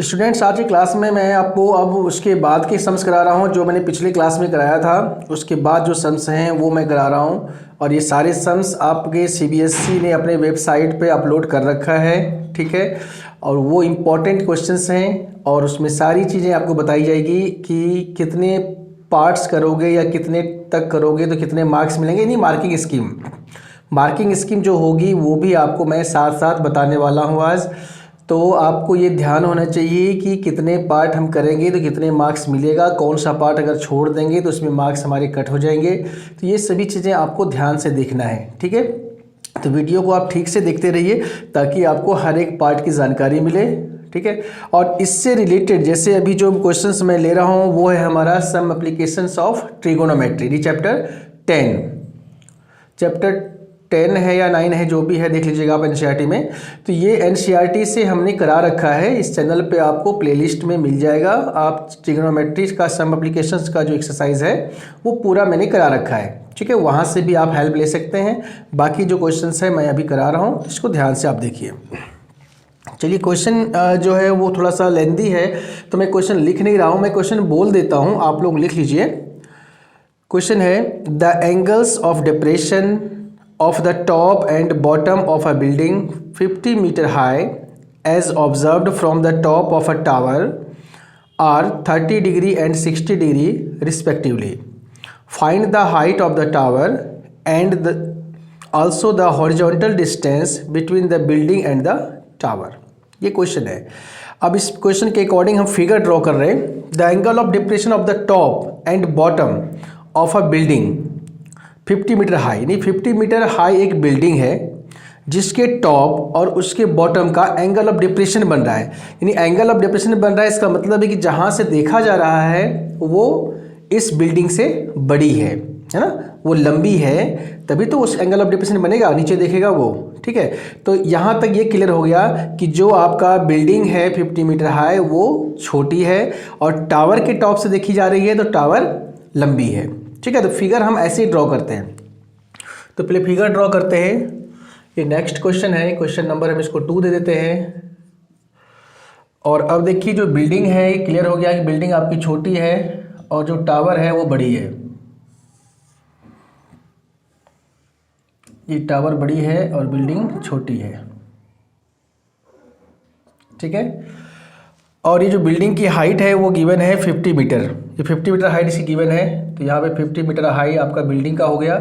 Students, आज की class में मैं आपको अब उसके बाद के सम्स करा रहा हूँ जो मैंने पिछली क्लास में कराया था। उसके बाद जो सम्स हैं वो मैं करा रहा हूँ और ये सारे सम्स आपके सीबीएसई ने अपने वेबसाइट पे अपलोड कर रखा है, ठीक है। और वो इम्पॉर्टेंट क्वेश्चंस हैं और उसमें सारी चीज़ें आपको बताई जाएगी कि कितने पार्ट्स करोगे या कितने तक करोगे तो कितने मार्क्स मिलेंगे। नहीं, मार्किंग स्कीम जो होगी वो भी आपको मैं साथ साथ बताने वाला हूँ आज। तो आपको ये ध्यान होना चाहिए कि कितने पार्ट हम करेंगे तो कितने मार्क्स मिलेगा, कौन सा पार्ट अगर छोड़ देंगे तो उसमें मार्क्स हमारे कट हो जाएंगे। तो ये सभी चीज़ें आपको ध्यान से देखना है, ठीक है। तो वीडियो को आप ठीक से देखते रहिए ताकि आपको हर एक पार्ट की जानकारी मिले, ठीक है। और इससे रिलेटेड जैसे अभी जो क्वेश्चंस मैं ले रहा हूँ वो है हमारा some applications of trigonometry, chapter 10 है या 9 है, जो भी है देख लीजिएगा आप एनसीईआरटी में। तो ये एनसीईआरटी से हमने करा रखा है, इस चैनल पे आपको प्लेलिस्ट में मिल जाएगा। आप ट्रिगोनोमेट्री का सम एप्लीकेशंस का जो एक्सरसाइज है वो पूरा मैंने करा रखा है, ठीक है। वहाँ से भी आप हेल्प ले सकते हैं। बाकी जो क्वेश्चंस है मैं अभी करा रहा हूँ, इसको ध्यान से आप देखिए। चलिए, क्वेश्चन जो है वो थोड़ा सा लेंदी है तो मैं क्वेश्चन लिख नहीं रहा हूँ, मैं क्वेश्चन बोल देता हूँ, आप लोग लिख लीजिए। क्वेश्चन है the angles of depression of the top and bottom of a building 50 meter high as observed from the top of a tower are 30 degree and 60 degree respectively. Find the height of the tower and also the horizontal distance between the building and the tower. ये question है। अब इस question के according हम figure draw कर रहे हैं। The angle of depression of the top and bottom of a building 50 metre high, यानी 50 मीटर हाई एक बिल्डिंग है जिसके टॉप और उसके बॉटम का एंगल ऑफ डिप्रेशन बन रहा है। यानी एंगल ऑफ डिप्रेशन बन रहा है, इसका मतलब है कि जहाँ से देखा जा रहा है वो इस बिल्डिंग से बड़ी है ना, वो लंबी है, तभी तो उस एंगल ऑफ डिप्रेशन बनेगा, नीचे देखेगा वो, ठीक है। तो यहाँ तक ये क्लियर हो गया कि जो आपका बिल्डिंग है 50 मीटर हाई वो छोटी है और टावर के टॉप से देखी जा रही है तो टावर लंबी है, ठीक है। तो फिगर हम ऐसे ही ड्रॉ करते हैं। तो पहले फिगर ड्रॉ करते हैं। ये नेक्स्ट क्वेश्चन है, क्वेश्चन नंबर हम इसको 2 दे देते हैं। और अब देखिए जो बिल्डिंग है ये क्लियर हो गया कि बिल्डिंग आपकी छोटी है और जो टावर है वो बड़ी है। ये टावर बड़ी है और बिल्डिंग छोटी है, ठीक है। और ये जो बिल्डिंग की हाइट है वो गिवन है 50 मीटर। ये 50 मीटर हाइट इसकी गिवन है, तो यहाँ पे 50 मीटर हाई आपका बिल्डिंग का हो गया।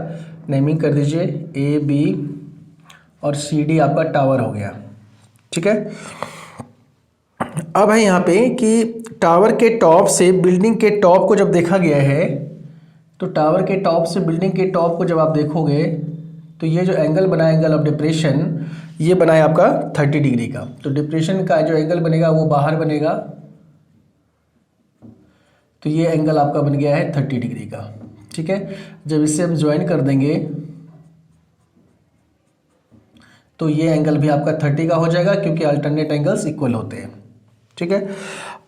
नेमिंग कर दीजिए ए बी और सी डी आपका टावर हो गया, ठीक है। अब है यहाँ पे कि टावर के टॉप से बिल्डिंग के टॉप को जब देखा गया है तो टावर के टॉप से बिल्डिंग के टॉप को जब आप देखोगे तो ये जो एंगल बना है, एंगल ऑफ डिप्रेशन, ये बना है आपका 30 डिग्री का। तो डिप्रेशन का जो एंगल बनेगा वो बाहर बनेगा, तो ये एंगल आपका बन गया है 30 डिग्री का, ठीक है। जब इसे हम ज्वाइन कर देंगे तो ये एंगल भी आपका 30 का हो जाएगा क्योंकि अल्टरनेट एंगल्स इक्वल होते हैं, ठीक है।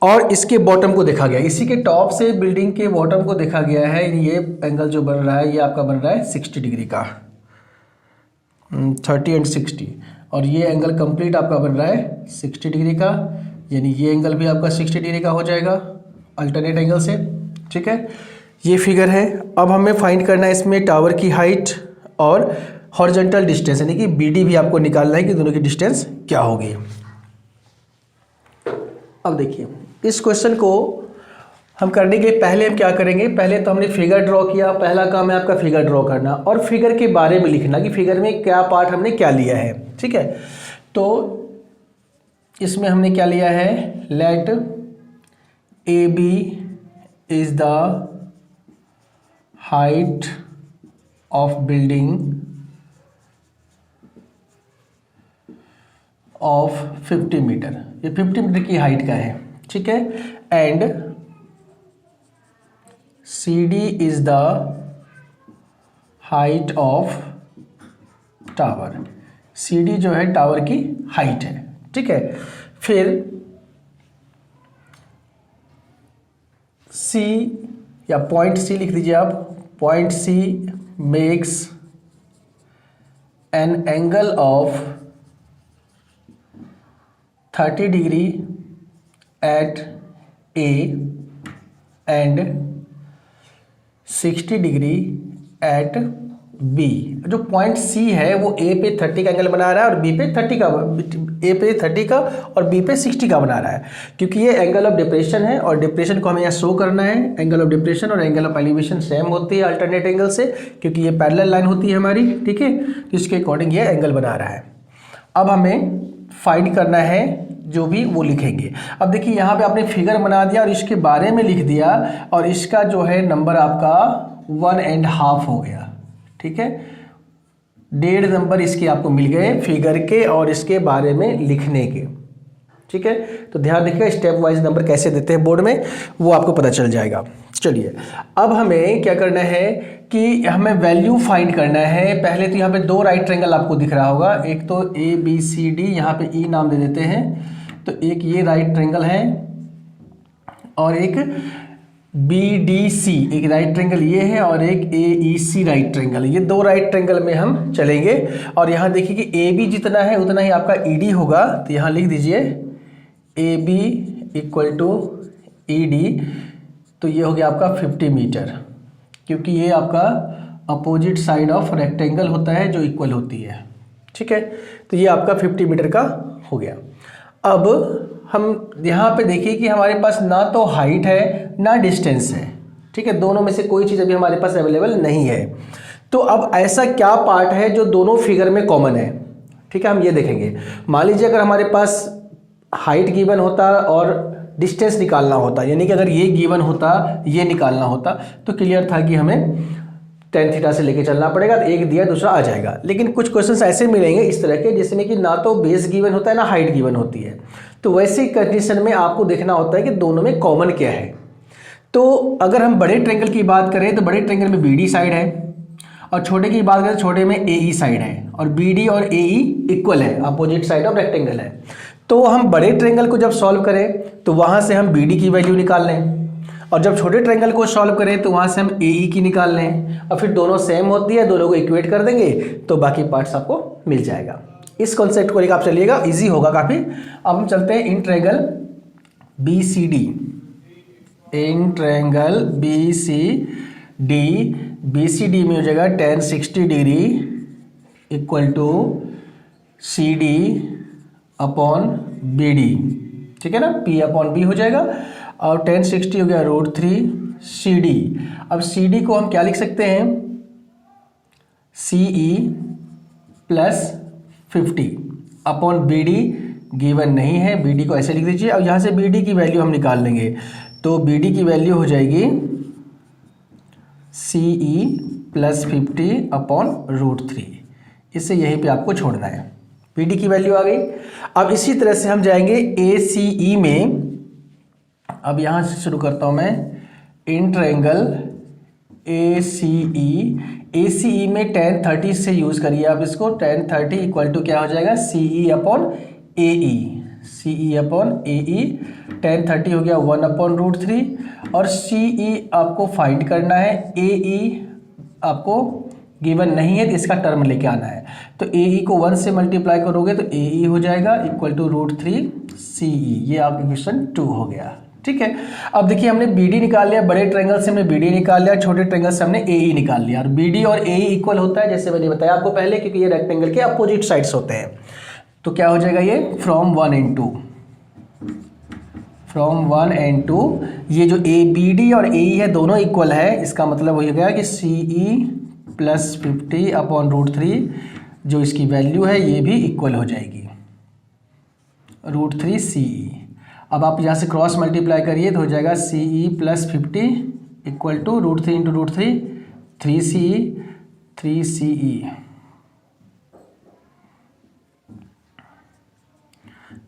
और इसके बॉटम को देखा गया, इसी के टॉप से बिल्डिंग के बॉटम को देखा गया है। ये एंगल जो बन रहा है ये आपका बन रहा है 60 डिग्री का, 30 एंड 60। और ये एंगल कंप्लीट आपका बन रहा है 60 डिग्री का, यानी ये एंगल भी आपका 60 डिग्री का हो जाएगा अल्टरनेट एंगल से, ठीक है। ये फिगर है। अब हमें फाइंड करना है इसमें टावर की हाइट और हॉरिजॉन्टल डिस्टेंस, यानी कि बीडी भी आपको निकालना है कि दोनों की डिस्टेंस क्या होगी। अब देखिए इस क्वेश्चन को हम करने के लिए पहले हम क्या करेंगे, पहले तो हमने फिगर ड्रॉ किया। पहला काम है आपका फिगर ड्रॉ करना और फिगर के बारे में लिखना कि फिगर में क्या पार्ट हमने क्या लिया है, ठीक है। तो इसमें हमने क्या लिया है, let A B is the height of building of 50 metre, ये 50 मीटर की हाइट का है, ठीक है। And C D is the height of tower, C D जो है टावर की हाइट है, ठीक है। फिर सी या पॉइंट सी लिख दीजिए आप, point C makes an angle of 30 degree at A and 60 degree at B. जो पॉइंट सी है वो ए पे 30 का एंगल बना रहा है और बी पे 30 का, ए पे 30 का और बी पे 60 का बना रहा है, क्योंकि ये एंगल ऑफ डिप्रेशन है और डिप्रेशन को हमें यहाँ शो करना है। एंगल ऑफ डिप्रेशन और एंगल ऑफ एलिवेशन सेम होती है अल्टरनेट एंगल से, क्योंकि ये पैरेलल लाइन होती है हमारी, ठीक है। तो इसके अकॉर्डिंग ये एंगल बना रहा है। अब हमें फाइंड करना है, जो भी वो लिखेंगे। अब देखिए यहाँ पे आपने फिगर बना दिया और इसके बारे में लिख दिया और इसका जो है नंबर आपका 1.5 हो गया, ठीक है। 1.5 नंबर इसके आपको मिल गए फिगर के और इसके बारे में लिखने के, ठीक है। तो ध्यान रखिएगा स्टेप वाइज नंबर कैसे देते हैं बोर्ड में, वो आपको पता चल जाएगा। चलिए अब हमें क्या करना है कि हमें वैल्यू फाइंड करना है। पहले तो यहाँ पे 2 राइट ट्रायंगल आपको दिख रहा होगा, एक तो ABCD, यहाँ पे E नाम दे देते हैं। तो एक ये राइट ट्रायंगल है और एक BDC, एक राइट ट्रायंगल ये है और एक AEC राइट ट्रायंगल। ये 2 राइट ट्रायंगल में हम चलेंगे और यहाँ देखिए कि AB जितना है उतना ही आपका ED होगा। तो यहाँ लिख दीजिए AB = ED। तो ये हो गया आपका 50 मीटर, क्योंकि ये आपका अपोजिट साइड ऑफ रेक्टेंगल होता है जो इक्वल होती है, ठीक है। तो ये आपका 50 मीटर का हो गया। अब हम यहाँ पे देखिए कि हमारे पास ना तो हाइट है ना डिस्टेंस है, ठीक है। दोनों में से कोई चीज़ अभी हमारे पास अवेलेबल नहीं है। तो अब ऐसा क्या पार्ट है जो दोनों फिगर में कॉमन है, ठीक है, हम ये देखेंगे। मान लीजिए अगर हमारे पास हाइट गिवन होता और डिस्टेंस निकालना होता, यानी कि अगर ये गिवन होता, ये निकालना होता, तो क्लियर था कि हमें tan थीटा से लेके चलना पड़ेगा। तो एक दिया दूसरा आ जाएगा। लेकिन कुछ क्वेश्चंस ऐसे मिलेंगे इस तरह के जिसमें कि ना तो बेस गिवन होता है ना हाइट गिवन होती है। तो वैसी कंडीशन में आपको देखना होता है कि दोनों में कॉमन क्या है। तो अगर हम बड़े ट्रायंगल की बात करें तो बड़े ट्रायंगल में BD साइड है और छोटे की बात करें तो छोटे में AE साइड है और BD और AE इक्वल है, अपोजिट साइड ऑफ रेक्टेंगल है। तो हम बड़े ट्रायंगल को जब सॉल्व करें तो वहाँ से हम BD की वैल्यू निकाल लें और जब छोटे ट्रायंगल को सॉल्व करें तो वहाँ से हम AE की निकाल लें और फिर दोनों सेम होती है, दोनों को इक्वेट कर देंगे तो बाकी पार्ट्स आपको मिल जाएगा। इस कॉन्सेप्ट को लेकर आप चलिएगा, इजी होगा काफ़ी। अब हम चलते हैं in triangle BCD, in triangle BCD में हो जाएगा tan 60 degree = CD upon BD, ठीक है ना, P/B हो जाएगा और tan 60 हो गया √3 CD। अब CD को हम क्या लिख सकते हैं, CE + 50 अपॉन BD गिवन नहीं है, BD को ऐसे लिख दीजिए। अब यहाँ से BD की वैल्यू हम निकाल लेंगे तो BD की वैल्यू हो जाएगी CE + 50 अपॉन √3। इससे यहीं पे आपको छोड़ना है, BD की वैल्यू आ गई। अब इसी तरह से हम जाएंगे ACE में। अब यहाँ से शुरू करता हूँ मैं, इन ट्रायंगल ACE में tan 30 से यूज़ करिए आप इसको। tan 30 = क्या हो जाएगा, CE upon AE, CE upon AE। tan 30 हो गया 1/√3 और CE आपको फाइंड करना है, AE आपको गिवन नहीं है तो इसका टर्म लेके आना है। तो AE को 1 से मल्टीप्लाई करोगे तो AE हो जाएगा =√3 CE। ये आपका क्वेश्चन 2 हो गया, ठीक है। अब देखिए हमने BD निकाल लिया, बड़े ट्रायंगल से हमने BD निकाल लिया, छोटे ट्रायंगल से हमने AE निकाल लिया और BD और AE इक्वल होता है जैसे मैंने बताया आपको पहले, क्योंकि ये रेक्टेंगल के अपोजिट साइड्स होते हैं। तो क्या हो जाएगा ये फ्रॉम 1 and 2, ये जो BD और AE है दोनों इक्वल है, इसका मतलब हो गया कि CE + 50 अपॉन √3 जो इसकी वैल्यू है ये भी इक्वल हो जाएगी √3 CE। अब आप यहाँ से क्रॉस मल्टीप्लाई करिए तो हो जाएगा CE + 50 = √3 × √3 3 CE।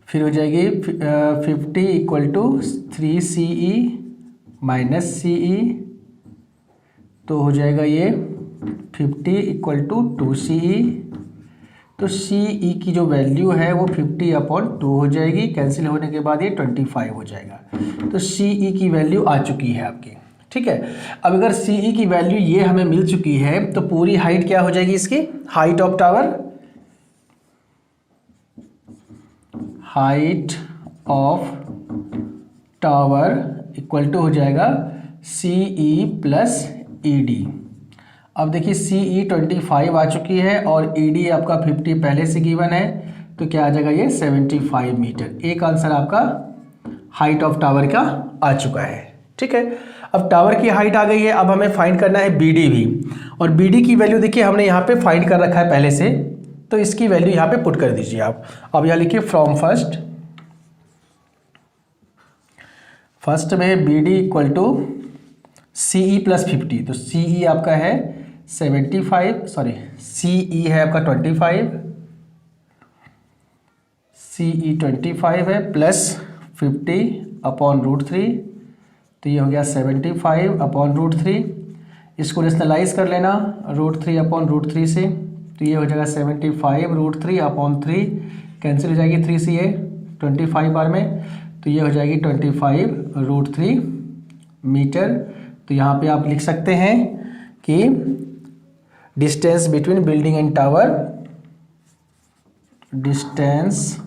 फिर हो जाएगी 50 = 3 CE - CE, तो हो जाएगा ये 50 = 2 CE। तो CE की जो वैल्यू है वो 50/2 हो जाएगी, कैंसिल होने के बाद ये 25 हो जाएगा। तो CE की वैल्यू आ चुकी है आपकी, ठीक है। अब अगर CE की वैल्यू ये हमें मिल चुकी है तो पूरी हाइट क्या हो जाएगी इसकी, height of tower, height of tower equal to हो जाएगा CE प्लस ED। अब देखिए CE 25 आ चुकी है और ED आपका 50 पहले से गिवन है, तो क्या आ जाएगा ये 75 मीटर। एक आंसर आपका हाइट ऑफ टावर का आ चुका है। ठीक है, अब टावर की हाइट आ गई है, अब हमें फाइंड करना है BD भी, और BD की वैल्यू देखिए हमने यहाँ पे फाइंड कर रखा है पहले से, तो इसकी वैल्यू यहाँ पे पुट कर दीजिए आप। अब यहाँ लिखिए फ्रॉम फर्स्ट में BD equal to CE plus 50, तो CE आपका है 75, सॉरी CE है आपका 25, CE 25 है प्लस 50 अपॉन √3, तो ये हो गया 75 अपॉन √3। इसको रेशनलाइज कर लेना √3 अपॉन √3 से, तो ये हो जाएगा 75 √3 अपॉन 3, कैंसिल हो जाएगी 3 से ये 25 बार में, तो ये हो जाएगी 25 √3 मीटर। तो यहाँ पे आप लिख सकते हैं कि distance between building and tower, distance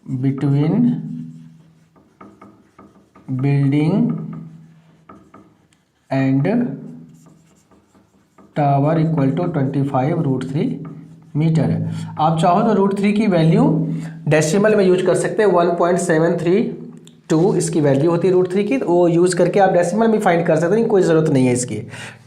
between building and tower equal to 25 √3 metre है। आप चाहो तो √3 की वैल्यू डेसिमल में यूज कर सकते हैं, 1.732 इसकी वैल्यू होती है √3 की, तो वो यूज़ करके आप डेसिमल में फाइंड कर सकते हैं, कोई ज़रूरत नहीं है इसकी।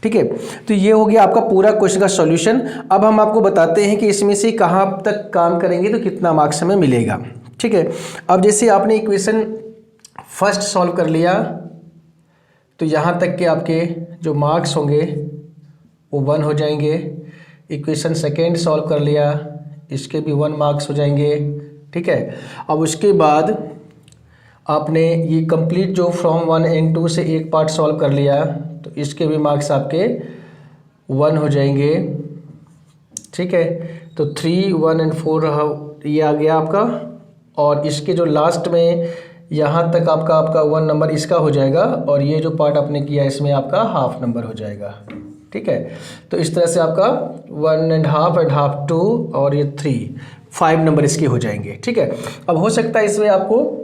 ठीक है, तो ये हो गया आपका पूरा क्वेश्चन का सॉल्यूशन। अब हम आपको बताते हैं कि इसमें से कहाँ तक काम करेंगे तो कितना मार्क्स हमें मिलेगा। ठीक है, अब जैसे आपने इक्वेशन फर्स्ट सॉल्व कर लिया, तो यहाँ तक के आपके जो मार्क्स होंगे वो 1 हो जाएंगे। इक्वेशन सेकेंड सॉल्व कर लिया, इसके भी 1 मार्क्स हो जाएंगे। ठीक है, अब उसके बाद आपने ये कंप्लीट जो फ्रॉम 1 एंड 2 से एक पार्ट सॉल्व कर लिया, तो इसके भी मार्क्स आपके 1 हो जाएंगे। ठीक है, तो 3, 1 एंड 4 रहा, ये आ गया आपका, और इसके जो लास्ट में यहाँ तक आपका 1 नंबर इसका हो जाएगा, और ये जो पार्ट आपने किया इसमें आपका हाफ नंबर हो जाएगा। ठीक है, तो इस तरह से आपका 1 एंड हाफ 2 और ये 5 नंबर इसके हो जाएंगे। ठीक है, अब हो सकता है इसमें आपको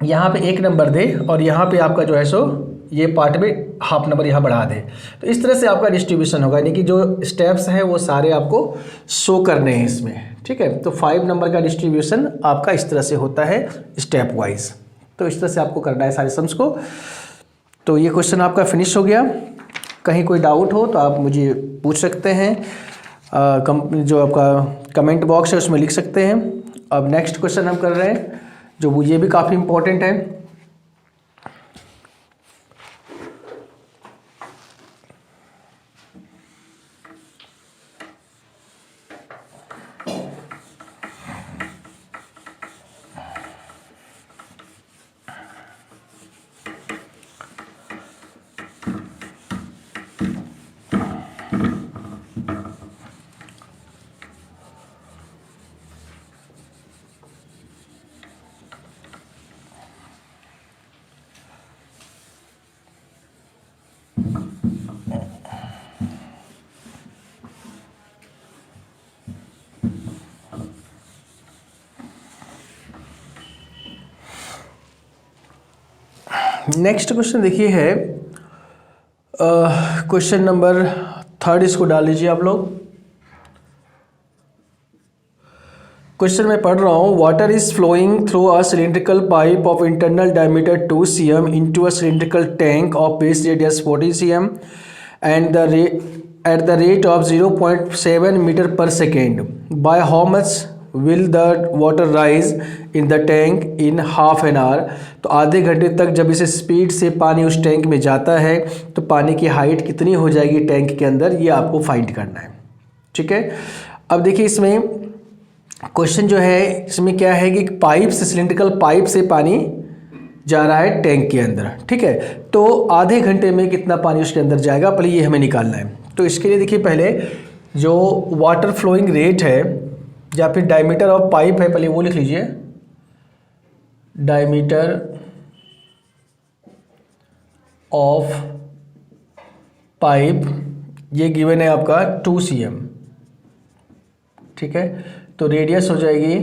यहाँ पे 1 नंबर दे और यहाँ पे आपका जो है सो ये पार्ट में हाफ नंबर यहाँ बढ़ा दे, तो इस तरह से आपका डिस्ट्रीब्यूशन होगा, यानी कि जो स्टेप्स हैं वो सारे आपको शो करने हैं इसमें। ठीक है, तो 5 नंबर का डिस्ट्रीब्यूशन आपका इस तरह से होता है स्टेप वाइज, तो इस तरह से आपको करना है सारे सम्स को। तो ये क्वेश्चन आपका फिनिश हो गया। कहीं कोई डाउट हो तो आप मुझे पूछ सकते हैं, जो आपका कमेंट बॉक्स है उसमें लिख सकते हैं। अब नेक्स्ट क्वेश्चन हम कर रहे हैं, जो वो ये भी काफ़ी इम्पोर्टेंट है। नेक्स्ट क्वेश्चन देखिए है क्वेश्चन नंबर 3, इसको डाल लीजिए आप लोग। क्वेश्चन में पढ़ रहा हूँ, water is flowing through a cylindrical pipe of internal diameter 2 cm into a cylindrical tank of base radius 40 cm and at the rate of 0.7 meter per second. By how much will the water rise in the tank in half an hour? तो आधे घंटे तक जब इसे speed से पानी उस tank में जाता है तो पानी की हाइट कितनी हो जाएगी टैंक के अंदर, ये आपको फाइंड करना है। ठीक है, अब देखिए इसमें क्वेश्चन जो है इसमें क्या है कि पाइप से, सिलिंड्रिकल पाइप से पानी जा रहा है टैंक के अंदर। ठीक है, तो आधे घंटे में कितना पानी उसके अंदर जाएगा, पहले ये हमें निकालना है। तो इसके लिए देखिए पहले जो वाटर फ्लोइंग रेट है या फिर डायमीटर ऑफ पाइप है, पहले वो लिख लीजिए। डायमीटर ऑफ पाइप ये गिवन है आपका 2 cm। ठीक है, तो रेडियस हो जाएगी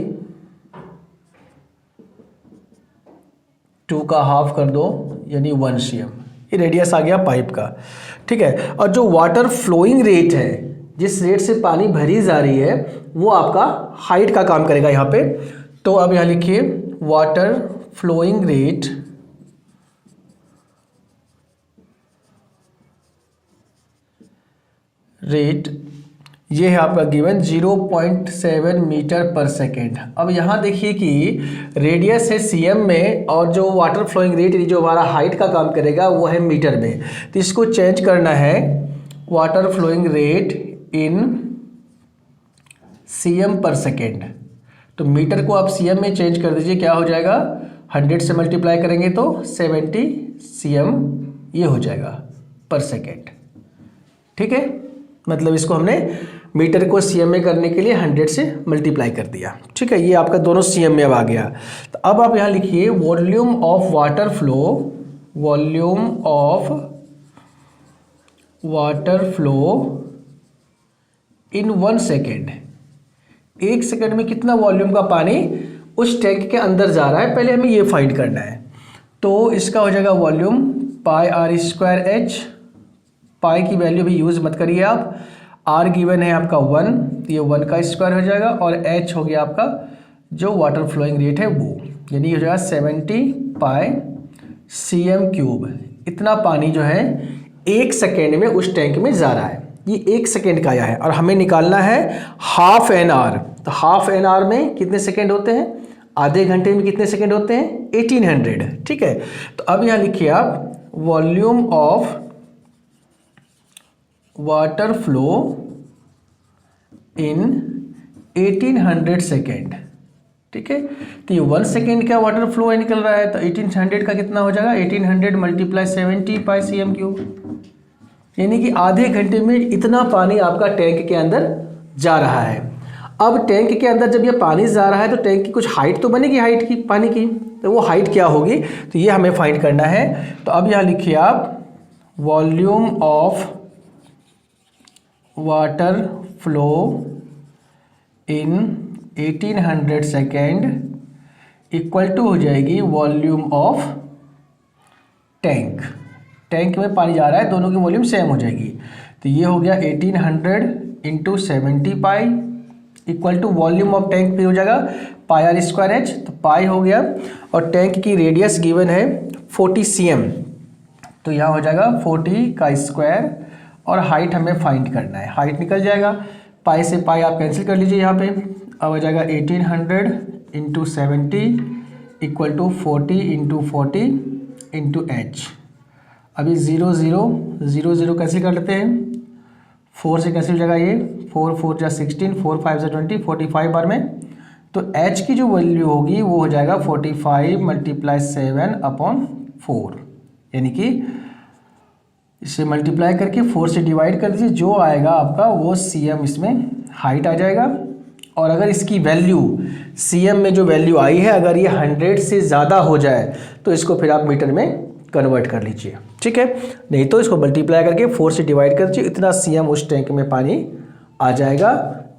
2 का हाफ कर दो यानी 1 cm, ये रेडियस आ गया पाइप का। ठीक है, और जो वाटर फ्लोइंग रेट है, जिस रेट से पानी भरी जा रही है, वो आपका हाइट का काम करेगा यहाँ पे। तो अब यहाँ लिखिए वाटर फ्लोइंग रेट ये है आपका गिवन 0.7 मीटर पर सेकेंड। अब यहाँ देखिए कि रेडियस है cm में और जो वाटर फ्लोइंग रेट जो हमारा हाइट का काम करेगा वो है मीटर में। तो इसको चेंज करना है, water flowing rate in cm per second. तो मीटर को आप cm में चेंज कर दीजिए, क्या हो जाएगा, 100 से मल्टीप्लाई करेंगे तो 70 cm ये हो जाएगा पर सेकेंड। ठीक है, मतलब इसको हमने मीटर को cm में करने के लिए 100 से मल्टीप्लाई कर दिया। ठीक है, ये आपका दोनों cm में अब आ गया। तो अब आप यहाँ लिखिए volume of water flow, volume of water flow in 1 second. 1 second में कितना वॉल्यूम का पानी उस टैंक के अंदर जा रहा है, पहले हमें ये फाइंड करना है। तो इसका हो जाएगा volume pi r square h. Pi की वैल्यू भी यूज़ मत करिए आप, आर गिवन है आपका 1, तो ये 1 का स्क्वायर हो जाएगा, और एच हो गया आपका जो वाटर फ्लोइंग रेट है वो, यानी हो जाएगा 70 पाई cm³। इतना पानी जो है 1 सेकेंड में उस टैंक में जा रहा है। ये 1 सेकेंड का आया है और हमें निकालना है हाफ एन आवर। तो हाफ एन आवर में कितने सेकेंड होते हैं, आधे घंटे में कितने सेकेंड होते हैं, 1800। ठीक है, तो अब यहाँ लिखिए आप volume of water flow in 1800 second. ठीक है, तो ये 1 सेकेंड का वाटर फ्लो निकल रहा है, तो 1800 का कितना हो जाएगा, 1800 मल्टीप्लाई 70 पाई cm³, यानी कि आधे घंटे में इतना पानी आपका टैंक के अंदर जा रहा है। अब टैंक के अंदर जब ये पानी जा रहा है तो टैंक की कुछ हाइट तो बनेगी, हाइट की पानी की, तो वो हाइट क्या होगी, तो ये हमें फाइंड करना है। तो अब यहाँ लिखिए आप volume of water flow in 1800 second equal to हो जाएगी वॉल्यूम ऑफ टैंक। टैंक में पानी जा रहा है, दोनों की वॉल्यूम सेम हो जाएगी। तो ये हो गया 1800 into 70 pi equal to volume of tank पे हो जाएगा पाई आर स्क्वायर एच। तो पाई हो गया, और टैंक की रेडियस गिवन है 40 cm, तो यहाँ हो जाएगा 40 का स्क्वायर, और हाइट हमें फाइंड करना है। हाइट निकल जाएगा, पाई से पाई आप कैंसिल कर लीजिए यहाँ पे। अब हो जाएगा 1800 into 70 equal to 40 into 40 into H. अभी 0 0 0 0 कैंसिल कर लेते हैं, 4 से कैंसिल हो जाएगा ये, 4 4 जा 16, 4 5 जा 20, 45 बार में। तो h की जो वैल्यू होगी वो हो जाएगा 45 मल्टीप्लाई 7/4, यानी कि इसे मल्टीप्लाई करके 4 से डिवाइड कर दीजिए, जो आएगा आपका वो cm इसमें हाइट आ जाएगा। और अगर इसकी वैल्यू cm में जो वैल्यू आई है अगर ये 100 से ज़्यादा हो जाए तो इसको फिर आप मीटर में कन्वर्ट कर लीजिए। ठीक है, नहीं तो इसको मल्टीप्लाई करके 4 से डिवाइड कर दीजिए, इतना cm उस टैंक में पानी आ जाएगा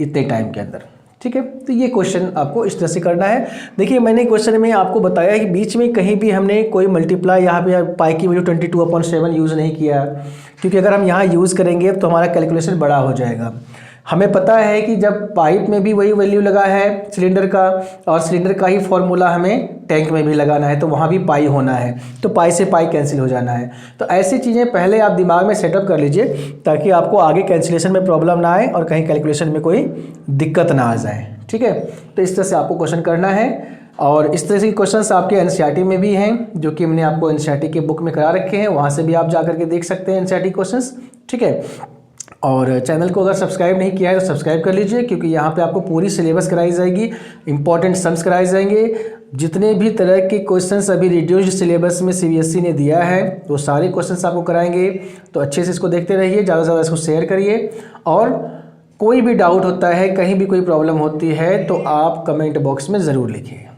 इतने टाइम के अंदर। ठीक है, तो ये क्वेश्चन आपको इस तरह से करना है। देखिए मैंने क्वेश्चन में आपको बताया कि बीच में कहीं भी हमने कोई मल्टीप्लाई यहाँ पे पाई की वैल्यू 22/7 यूज़ नहीं किया, क्योंकि अगर हम यहाँ यूज़ करेंगे तो हमारा कैलकुलेशन बड़ा हो जाएगा। हमें पता है कि जब पाइप में भी वही वैल्यू लगा है सिलेंडर का, और सिलेंडर का ही फॉर्मूला हमें टैंक में भी लगाना है, तो वहाँ भी पाई होना है, तो पाई से पाई कैंसिल हो जाना है। तो ऐसी चीज़ें पहले आप दिमाग में सेटअप कर लीजिए ताकि आपको आगे कैंसिलेशन में प्रॉब्लम ना आए और कहीं कैलकुलेशन में कोई दिक्कत ना आ जाए। ठीक है, तो इस तरह से आपको क्वेश्चन करना है, और इस तरह से क्वेश्चंस आपके एनसीईआरटी में भी हैं, जो कि हमने आपको एनसीईआरटी के बुक में करा रखे हैं, वहाँ से भी आप जा करके देख सकते हैं एनसीईआरटी क्वेश्चंस। ठीक है, और चैनल को अगर सब्सक्राइब नहीं किया है तो सब्सक्राइब कर लीजिए, क्योंकि यहाँ पे आपको पूरी सिलेबस कराई जाएगी, इंपॉर्टेंट सम्स कराए जाएंगे, जितने भी तरह के क्वेश्चंस अभी रिड्यूस्ड सिलेबस में सीबीएसई ने दिया है वो सारे क्वेश्चंस आपको कराएंगे। तो अच्छे से इसको देखते रहिए, ज़्यादा से ज़्यादा इसको शेयर करिए, और कोई भी डाउट होता है, कहीं भी कोई प्रॉब्लम होती है तो आप कमेंट बॉक्स में ज़रूर लिखिए।